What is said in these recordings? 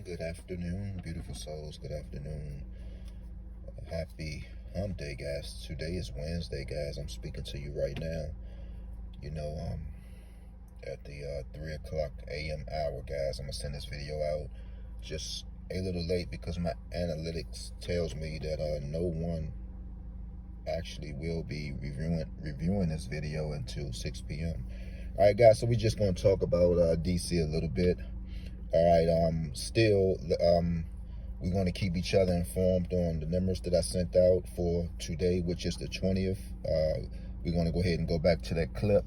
Good afternoon, beautiful souls. Good afternoon. Happy hump day, guys. Today is Wednesday, guys. I'm speaking to you right now. At the 3 o'clock a.m. hour, guys. I'm going to send this video out just a little late because my analytics tells me that no one actually will be reviewing this video until 6 p.m. All right, guys. So we're just going to talk about DC a little bit. All right, we're going to keep each other informed on the numbers that I sent out for today, which is the 20th. We're going to go ahead and go back to that clip.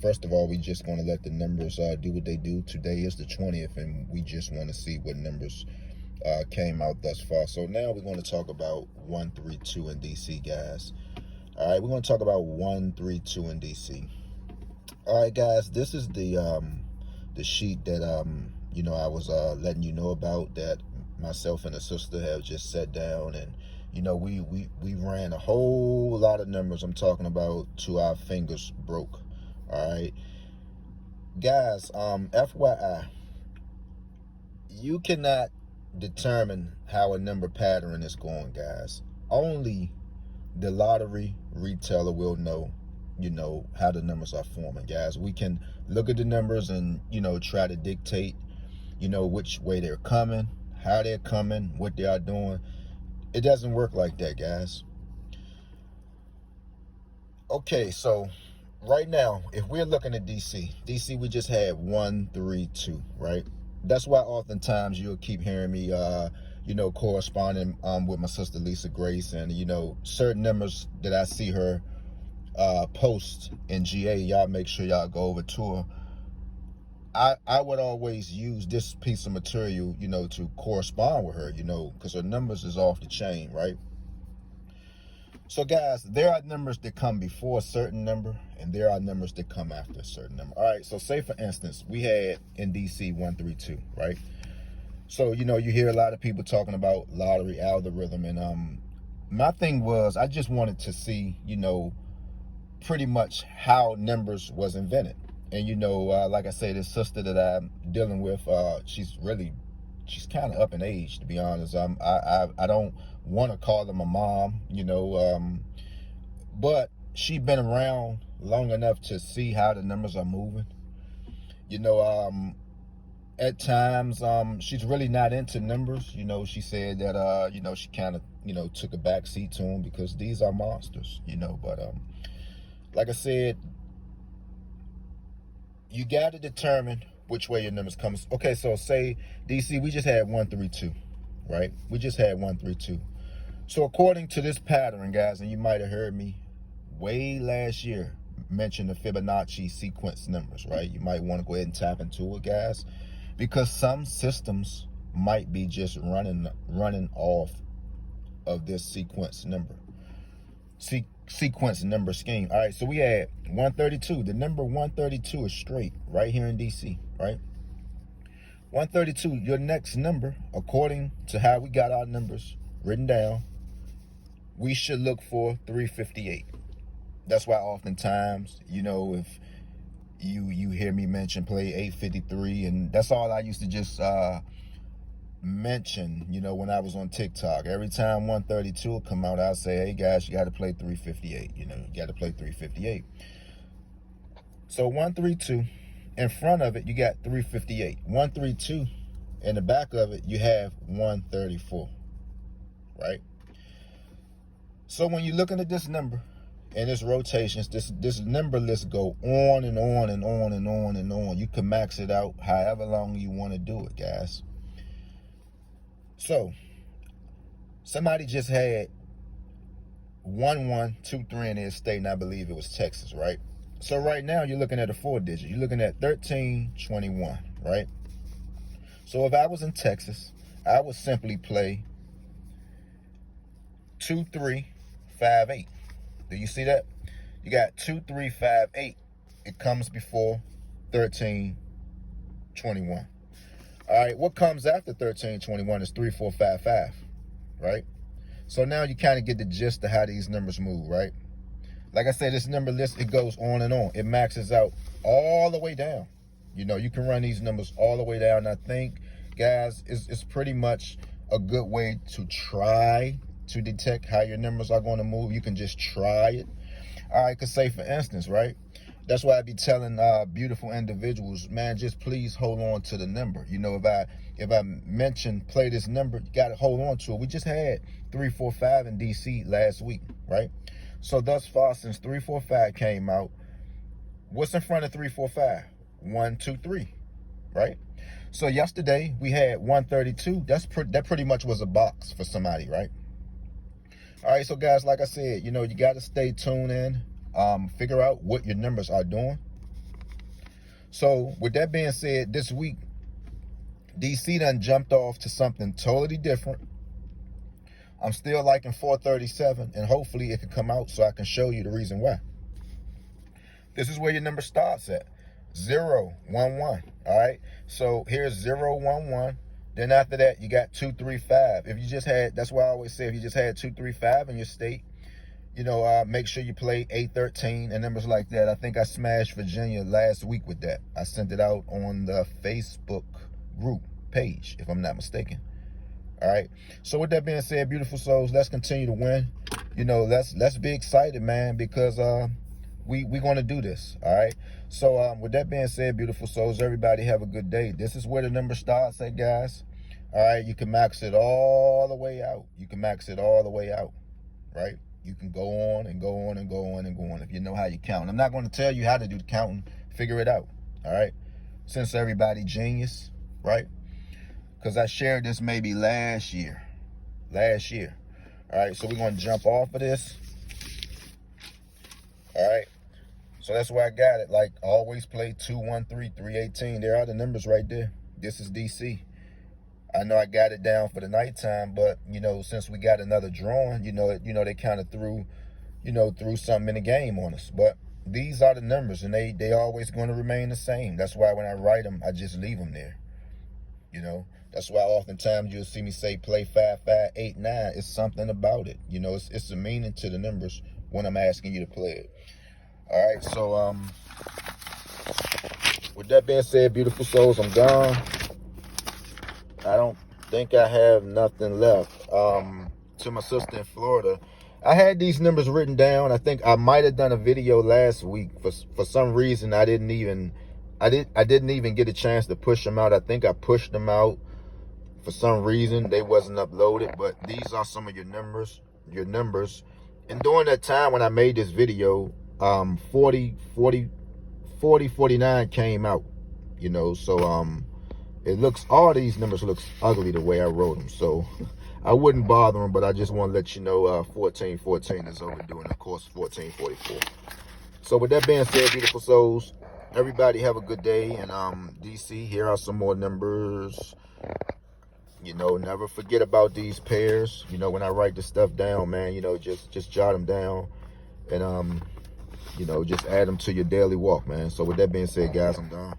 First of all, we just going to let the numbers do what they do. Today is the 20th, and we just want to see what numbers came out thus far. So now we're going to talk about 132 in DC, guys. All right, we're going to talk about 132 in DC. All right, guys, this is the sheet that I was letting you know about, that myself and a sister have just sat down, and we ran a whole lot of numbers. I'm talking about till our fingers broke. All right, guys, FYI, you cannot determine how a number pattern is going, guys. Only the lottery retailer will know how the numbers are forming, guys. We can look at the numbers and try to dictate which way they're coming, how they're coming, what they are doing. It doesn't work like that, guys. Okay, so right now, if we're looking at DC, we just had 132, right? That's why oftentimes you'll keep hearing me corresponding with my sister Lisa Grace, and certain numbers that I see her post in GA, y'all make sure y'all go over to her. I would always use this piece of material, to correspond with her, because her numbers is off the chain, right? So, guys, there are numbers that come before a certain number, and there are numbers that come after a certain number. All right, so say, for instance, we had in DC 132, right? So, you hear a lot of people talking about lottery algorithm, and my thing was, I just wanted to see, pretty much how numbers was invented. And like I say, this sister that I'm dealing with, she's kind of up in age, to be honest. I don't want to call her my mom, but she been around long enough to see how the numbers are moving. At times, she's really not into numbers. She said that she kind of took a back seat to them because these are monsters, but like I said, you got to determine which way your numbers come. Okay, so say DC, we just had 132, right? We just had 132. So according to this pattern, guys, and you might have heard me way last year mention the Fibonacci sequence numbers, right? You might want to go ahead and tap into it, guys, because some systems might be just running off of this sequence number. Sequence number scheme. All right, so we had 132. The number 132 is straight right here in DC, right? 132, your next number, according to how we got our numbers written down, we should look for 358. That's why oftentimes, if you hear me mention play 853, and that's all I used to just mention, when I was on TikTok. Every time 132 will come out, I'll say, hey guys, you got to play 358. You got to play 358. So 132, in front of it, you got 358. 132, in the back of it, you have 134, right? So when you're looking at this number and its rotations, this number list go on and on and on and on and on. You can max it out however long you want to do it, guys. So, somebody just had 1123 in their state, and I believe it was Texas, right? So right now, you're looking at a 4-digit. You're looking at 1321, right? So if I was in Texas, I would simply play 2358. Do you see that? You got 2358. It comes before 1321. All right, what comes after 1321 is 3455, right? So now you kind of get the gist of how these numbers move, right? Like I said, this number list, it goes on and on. It maxes out all the way down. You can run these numbers all the way down. I think guys, it's pretty much a good way to try to detect how your numbers are going to move. You can just try it. All right, because say for instance, right? That's why I be telling beautiful individuals, man, just please hold on to the number. You know, if I mention play this number, you got to hold on to it. We just had 345 in DC last week, right? So thus far, since 345 came out, what's in front of 345? 1, 2, 3, right? So yesterday we had 132. That pretty much was a box for somebody, right? All right, so guys, like I said, you know, you got to stay tuned in, figure out what your numbers are doing. So with that being said, this week, DC done jumped off to something totally different. I'm still liking 437, and hopefully it can come out so I can show you the reason why. This is where your number starts at, 0, 1, 1, all right? So here's 0, 1, 1. Then after that, you got 2, 3, 5. If you just had, that's why I always say, if you just had 2, 3, 5 in your state, you know, make sure you play 8, 13 and numbers like that. I think I smashed Virginia last week with that. I sent it out on the Facebook group page, if I'm not mistaken. All right. So with that being said, beautiful souls, let's continue to win. You know, let's be excited, man, because we're going to do this. All right. So with that being said, beautiful souls, everybody have a good day. This is where the number starts at, guys. All right. You can max it all the way out. You can max it all the way out. Right. You can go on and go on and go on and go on if you know how you count. I'm not going to tell you how to do the counting. Figure it out. All right. Since everybody genius, right? Because I shared this maybe last year. All right. So we're going to jump off of this. All right. So that's why I got it. Like, always play 213, 318. There are the numbers right there. This is DC. I know I got it down for the nighttime, but, you know, since we got another drawing, you know, they kind of threw something in the game on us. But these are the numbers, and they always going to remain the same. That's why when I write them, I just leave them there. You know, that's why oftentimes you'll see me say play 5, 5, 8, 9. It's something about it. You know, it's a meaning to the numbers when I'm asking you to play it. All right, so with that being said, beautiful souls, I'm gone. I don't think I have nothing left. To my sister in Florida, I had these numbers written down. I think I might have done a video last week. For some reason, I didn't even get a chance to push them out. I think I pushed them out. For some reason, they wasn't uploaded. But these are some of your numbers. And during that time when I made this video, 40, 49 came out, you know, so it looks, all these numbers looks ugly the way I wrote them, so I wouldn't bother them, but I just want to let you know 1414 is overdue, and of course 1444. So with that being said, beautiful souls, everybody have a good day. And DC, here are some more numbers. You know, never forget about these pairs. You know, when I write this stuff down, man, you know, just jot them down, and you know, just add them to your daily walk, man. So with that being said, guys, I'm done.